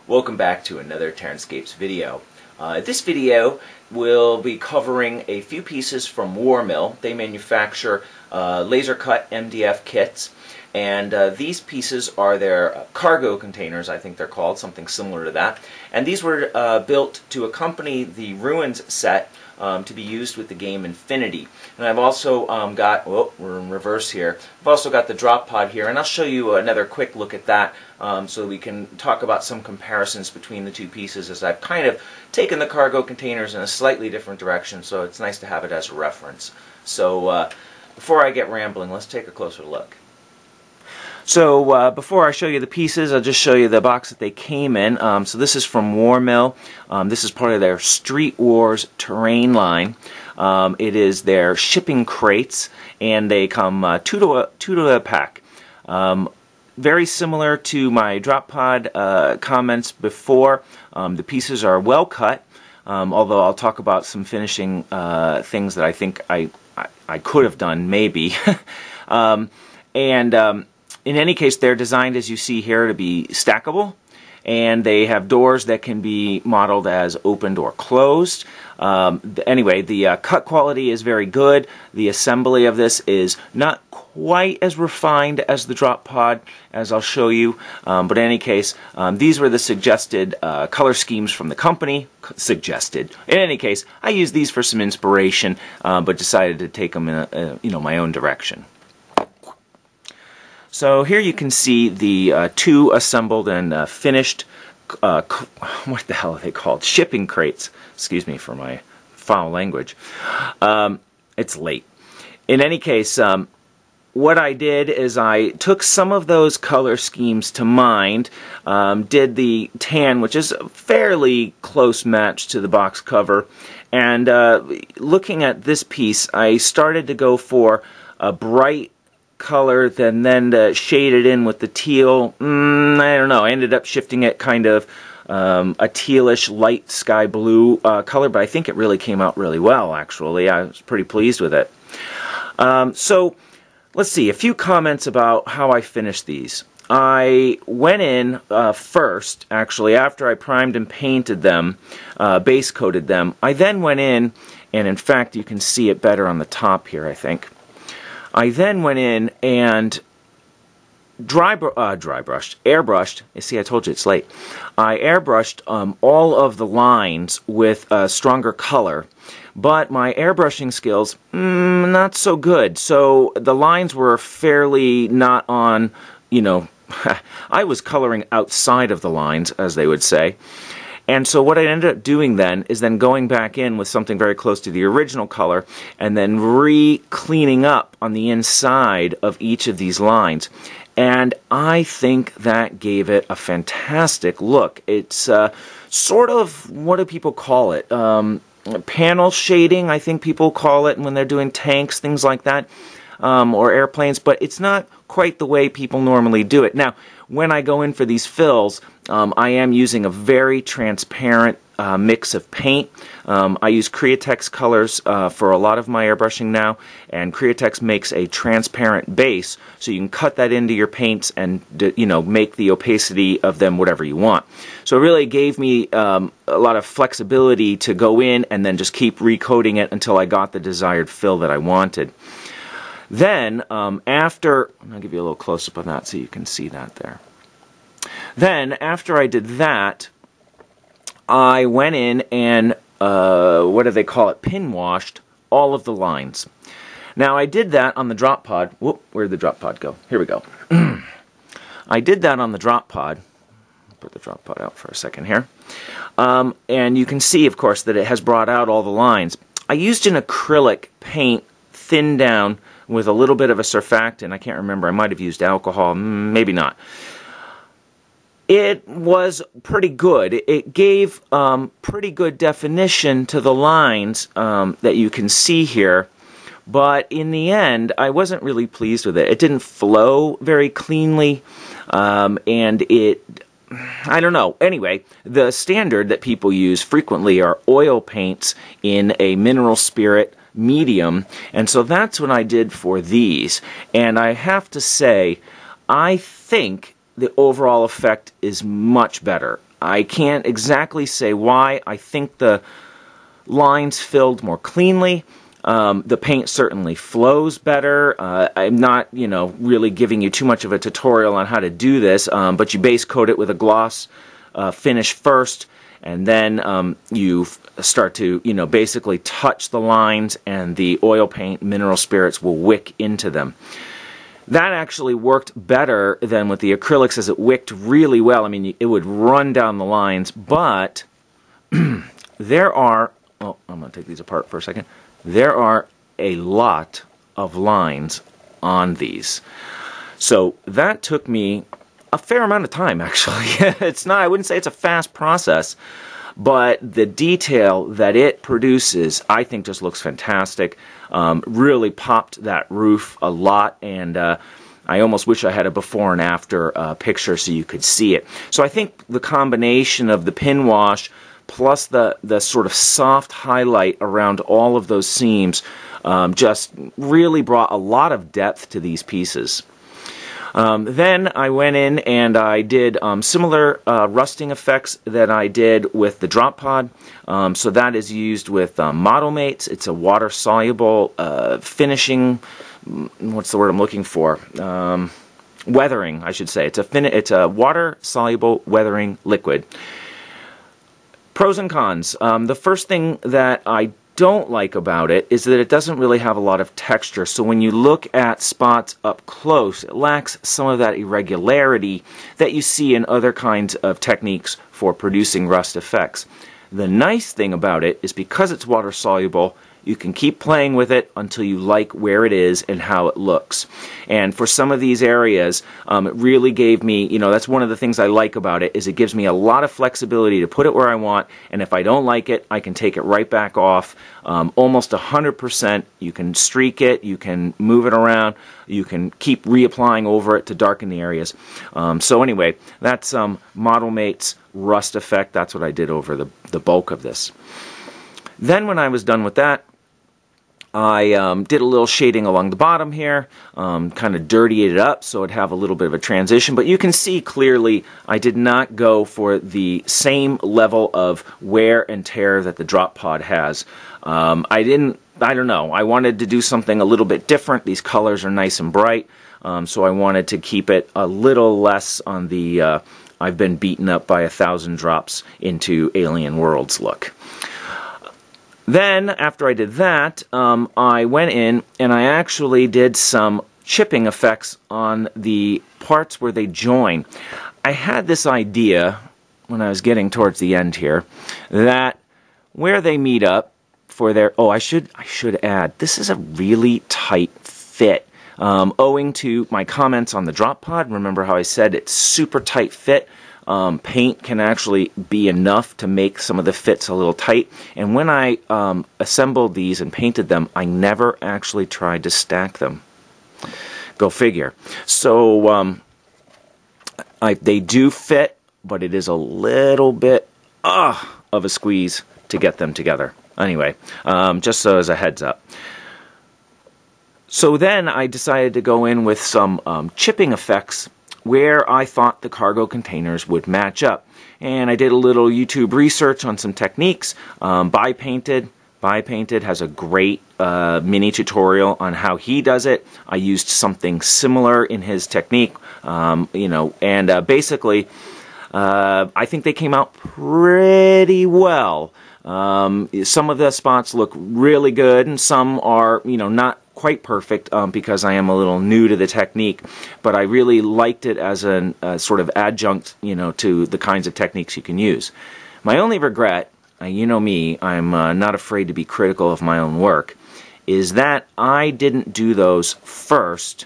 Welcome back to another TerranScapes video. This video will be covering a few pieces from Warmill. They manufacture laser cut MDF kits, and these pieces are their cargo containers, I think they're called, something similar to that. And these were built to accompany the Ruins set to be used with the game Infinity. And I've also got, oh, we're in reverse here, I've also got the drop pod here, and I'll show you another quick look at that so we can talk about some comparisons between the two pieces, as I've kind of taken the cargo containers in a slightly different direction, so it's nice to have it as a reference. So before I get rambling, let's take a closer look. So before I show you the pieces, I'll just show you the box that they came in. So this is from Warmill. This is part of their Street Wars terrain line. It is their shipping crates, and they come two to a pack. Very similar to my drop pod comments before. The pieces are well cut, although I'll talk about some finishing things that I think I could have done, maybe. In any case, they're designed, as you see here, to be stackable, and they have doors that can be modeled as opened or closed. Anyway, the cut quality is very good. The assembly of this is not quite as refined as the drop pod, as I'll show you, but in any case, these were the suggested color schemes from the company. Suggested. In any case, I used these for some inspiration, but decided to take them in my own direction. So here you can see the two assembled and finished, what the hell are they called? Shipping crates. Excuse me for my foul language. It's late. In any case, what I did is I took some of those color schemes to mind, did the tan, which is a fairly close match to the box cover, and looking at this piece, I started to go for a bright color, then shade it in with the teal. I don't know, I ended up shifting it kind of a tealish light sky blue color, but I think it really came out really well, actually. I was pretty pleased with it. So let's see, a few comments about how I finished these. I went in first, actually, after I primed and painted them, base coated them. I then went in, and in fact you can see it better on the top here, I think. I then went in and airbrushed. You see, I told you it's late. I airbrushed all of the lines with a stronger color, but my airbrushing skills, not so good. So the lines were fairly not on, I was coloring outside of the lines, as they would say. And so what I ended up doing then is going back in with something very close to the original color and then re-cleaning up on the inside of each of these lines. And I think that gave it a fantastic look. It's sort of, what do people call it? Panel shading, I think people call it when they're doing tanks, things like that, or airplanes, but it's not quite the way people normally do it. Now, when I go in for these fills, I am using a very transparent mix of paint. I use Createx colors for a lot of my airbrushing now, and Createx makes a transparent base, so you can cut that into your paints and make the opacity of them whatever you want. So it really gave me a lot of flexibility to go in and then just keep recoating it until I got the desired fill that I wanted. Then, I'll give you a little close-up on that so you can see that there. Then, after I did that, I went in and, what do they call it, pin washed all of the lines. Now, I did that on the drop pod. Whoop, where'd the drop pod go? Here we go. I did that on the drop pod. Put the drop pod out for a second here. And you can see, of course, that it has brought out all the lines. I used an acrylic paint, thinned down, with a little bit of a surfactant. I can't remember. I might have used alcohol. Maybe not. It was pretty good. It gave pretty good definition to the lines that you can see here. But in the end, I wasn't really pleased with it. It didn't flow very cleanly. And I don't know. Anyway, the standard that people use frequently are oil paints in a mineral spirit medium, and so that's what I did for these. And I have to say, I think the overall effect is much better. I can't exactly say why. I think the lines filled more cleanly. The paint certainly flows better. I'm not, really giving you too much of a tutorial on how to do this, but you base coat it with a gloss finish first, and then you start to, basically touch the lines, and the oil paint mineral spirits will wick into them. That actually worked better than with the acrylics, as it wicked really well. I mean, it would run down the lines, but there are... Oh, I'm going to take these apart for a second. There are a lot of lines on these. So that took me a fair amount of time, actually. I wouldn't say it's a fast process, but the detail that it produces, I think, just looks fantastic. Really popped that roof a lot, and I almost wish I had a before and after picture so you could see it. So I think the combination of the pin wash plus the sort of soft highlight around all of those seams just really brought a lot of depth to these pieces. Then I went in and I did similar rusting effects that I did with the drop pod. So that is used with Model Mates. It's a water-soluble finishing, what's the word I'm looking for? Weathering, I should say. It's a water-soluble weathering liquid. Pros and cons. The first thing that I don't like about it is that it doesn't really have a lot of texture. So when you look at spots up close, it lacks some of that irregularity that you see in other kinds of techniques for producing rust effects. The nice thing about it is because it's water soluble, you can keep playing with it until you like where it is and how it looks. And for some of these areas, it really gave me, that's one of the things I like about it, is it gives me a lot of flexibility to put it where I want, and if I don't like it, I can take it right back off. Almost 100%. You can streak it, you can move it around, you can keep reapplying over it to darken the areas. So anyway, that's Model Mate's rust effect. That's what I did over the bulk of this. Then when I was done with that, I did a little shading along the bottom here, kind of dirtied it up so it'd have a little bit of a transition, but you can see clearly I did not go for the same level of wear and tear that the drop pod has. I don't know, I wanted to do something a little bit different. These colors are nice and bright, so I wanted to keep it a little less on the I've been beaten up by 1,000 drops into Alien Worlds look. Then, after I did that, I went in and I actually did some chipping effects on the parts where they join. I had this idea, when I was getting towards the end here, that where they meet up for their... Oh, I should add, this is a really tight fit. Owing to my comments on the drop pod, remember how I said it's super tight fit? Paint can actually be enough to make some of the fits a little tight. And when I assembled these and painted them, I never actually tried to stack them. Go figure. So they do fit, but it is a little bit of a squeeze to get them together. Anyway, just so as a heads up. So then I decided to go in with some chipping effects where I thought the cargo containers would match up. And I did a little YouTube research on some techniques. Bi-painted has a great mini tutorial on how he does it. I used something similar in his technique, and basically I think they came out pretty well. Some of the spots look really good, and some are, not quite perfect because I am a little new to the technique, but I really liked it as a sort of adjunct, to the kinds of techniques you can use. My only regret, you know me, I'm not afraid to be critical of my own work, is that I didn't do those first,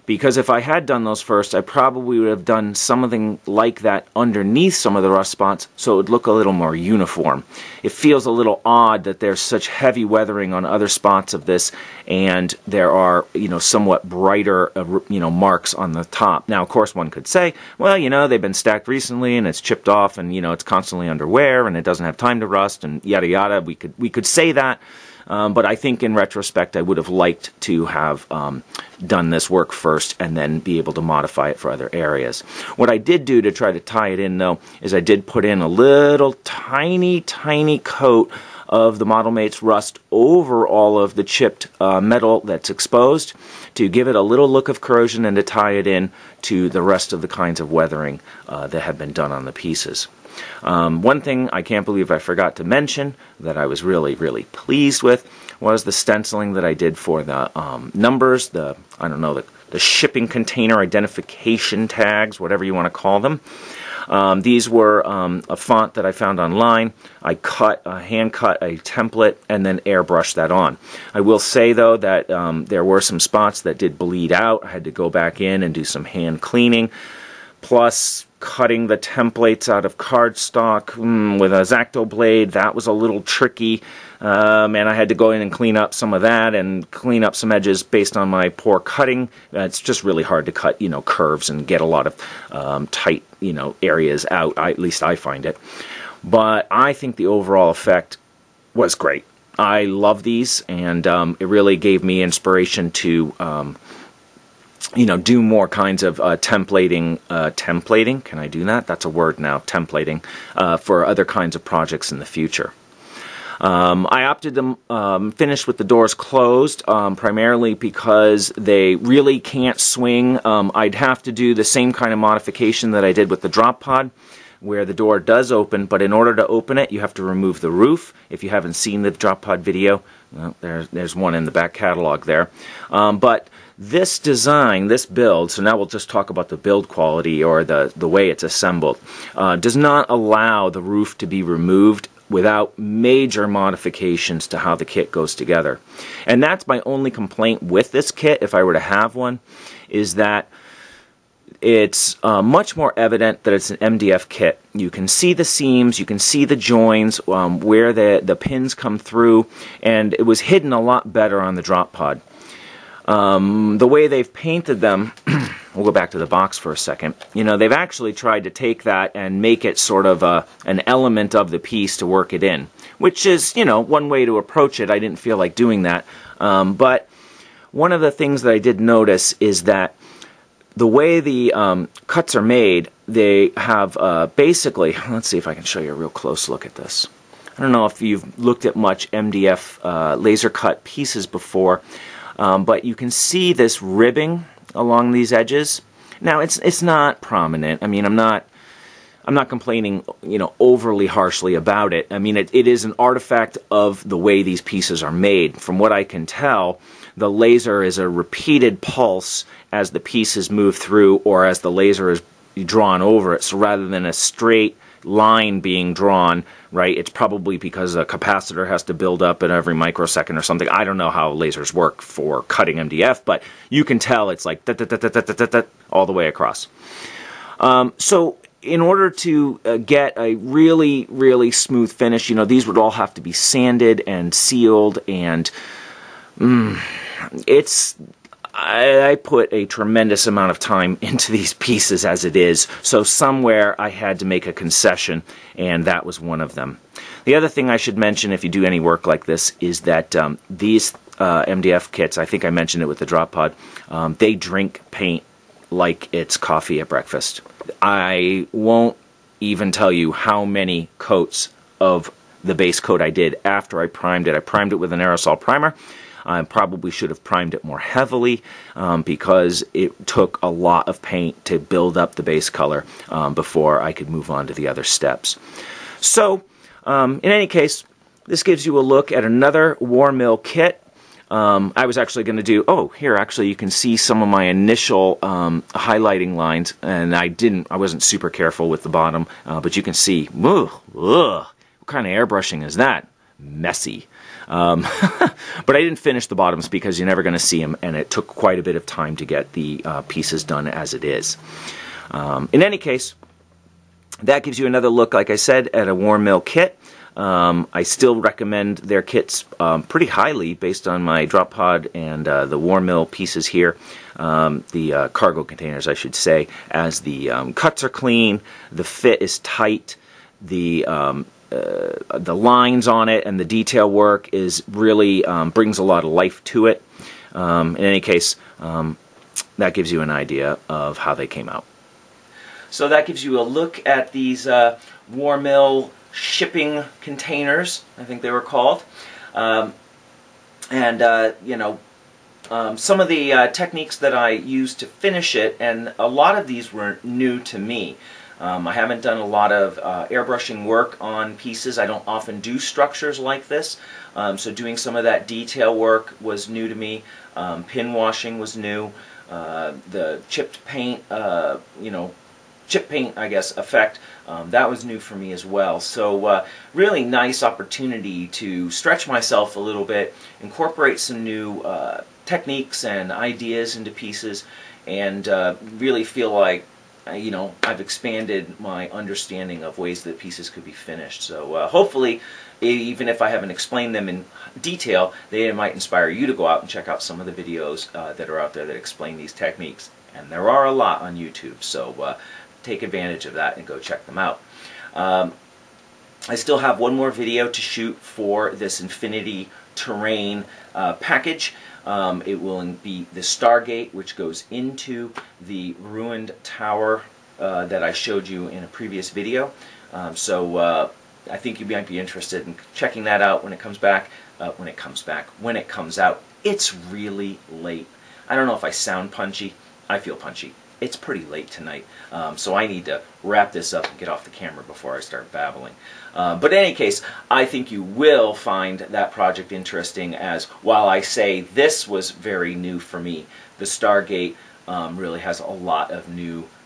because if I had done those first, I probably would have done something like that underneath some of the rust spots so it would look a little more uniform. It feels a little odd that there's such heavy weathering on other spots of this, and there are, somewhat brighter, marks on the top. Now, of course, one could say, well, they've been stacked recently and it's chipped off and, it's constantly under wear and it doesn't have time to rust and yada yada. We could say that. but I think in retrospect I would have liked to have done this work first and then be able to modify it for other areas. What I did do to try to tie it in, though, is I did put in a little tiny coat of the Model Mates rust over all of the chipped metal that's exposed to give it a little look of corrosion and to tie it in to the rest of the kinds of weathering that have been done on the pieces. One thing I can't believe I forgot to mention that I was really pleased with was the stenciling that I did for the numbers, the shipping container identification tags, whatever you want to call them. These were a font that I found online. I hand cut a template and then airbrushed that on. I will say, though, that there were some spots that did bleed out. I had to go back in and do some hand cleaning. Plus, cutting the templates out of cardstock with a X-Acto blade, that was a little tricky. And I had to go in and clean up some of that and clean up some edges based on my poor cutting. It's just really hard to cut, curves and get a lot of tight, areas out. At least I find it. But I think the overall effect was great. I love these, and it really gave me inspiration to do more kinds of templating. Can I do that? That's a word now, templating, for other kinds of projects in the future. I opted to finish with the doors closed, primarily because they really can't swing. I'd have to do the same kind of modification that I did with the drop pod, where the door does open, but in order to open it, you have to remove the roof. If you haven't seen the drop pod video, well, there's one in the back catalog there. But this design, this build, so now we'll just talk about the build quality or the way it's assembled, does not allow the roof to be removed without major modifications to how the kit goes together. And that's my only complaint with this kit, if I were to have one, is that it's much more evident that it's an MDF kit. You can see the seams, you can see the joins, where the pins come through, and it was hidden a lot better on the drop pod. The way they've painted them, we'll go back to the box for a second, they've actually tried to take that and make it sort of an element of the piece to work it in, which is, one way to approach it. I didn't feel like doing that. But one of the things that I did notice is that the way the cuts are made, they have basically, let's see if I can show you a real close look at this. I don't know if you've looked at much MDF laser cut pieces before, but you can see this ribbing along these edges. Now it's not prominent. I mean, I'm not complaining, overly harshly about it. I mean, it is an artifact of the way these pieces are made. From what I can tell, the laser is a repeated pulse as the pieces move through or as the laser is drawn over it. So rather than a straight line being drawn, right, it's probably because a capacitor has to build up at every microsecond or something. I don't know how lasers work for cutting MDF, but you can tell it's like all the way across. So in order to get a really smooth finish, these would all have to be sanded and sealed, and I put a tremendous amount of time into these pieces as it is, so somewhere I had to make a concession, and that was one of them. The other thing I should mention if you do any work like this is that these MDF kits, I think I mentioned it with the drop pod, they drink paint like it's coffee at breakfast. I won't even tell you how many coats of the base coat I did after I primed it. I primed it with an aerosol primer. I probably should have primed it more heavily because it took a lot of paint to build up the base color before I could move on to the other steps. So, in any case, this gives you a look at another Warmill kit. I was actually going to do, here actually you can see some of my initial highlighting lines, and I wasn't super careful with the bottom, but you can see, what kind of airbrushing is that? Messy. But I didn't finish the bottoms because you're never going to see them, and it took quite a bit of time to get the pieces done as it is. In any case, that gives you another look, like I said, at a Warmill kit. I still recommend their kits pretty highly based on my drop pod and the Warmill pieces here, the cargo containers, I should say, as the cuts are clean, the fit is tight, the the lines on it and the detail work is really brings a lot of life to it. In any case, that gives you an idea of how they came out. So that gives you a look at these Warmill Shipping Containers, I think they were called. You know, some of the techniques that I used to finish it, and a lot of these were new to me. I haven't done a lot of airbrushing work on pieces. I don't often do structures like this, so doing some of that detail work was new to me. Pin washing was new. The chipped paint, you know, chip paint, I guess, effect, that was new for me as well. So really nice opportunity to stretch myself a little bit, incorporate some new techniques and ideas into pieces, and really feel like, you know, I've expanded my understanding of ways that pieces could be finished. So hopefully, even if I haven't explained them in detail, they might inspire you to go out and check out some of the videos that are out there that explain these techniques. And there are a lot on YouTube, so take advantage of that and go check them out. I still have one more video to shoot for this Infinity Terrain package. It will be the Stargate, which goes into the ruined tower that I showed you in a previous video. I think you might be interested in checking that out when it comes back. When it comes out. It's really late. I don't know if I sound punchy. I feel punchy. It's pretty late tonight, so I need to wrap this up and get off the camera before I start babbling. But in any case, I think you will find that project interesting, as while I say this was very new for me, the Stargate really has a lot of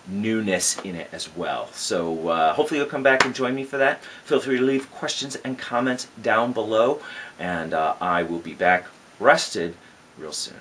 newness in it as well. So hopefully you'll come back and join me for that. Feel free to leave questions and comments down below, and I will be back rested real soon.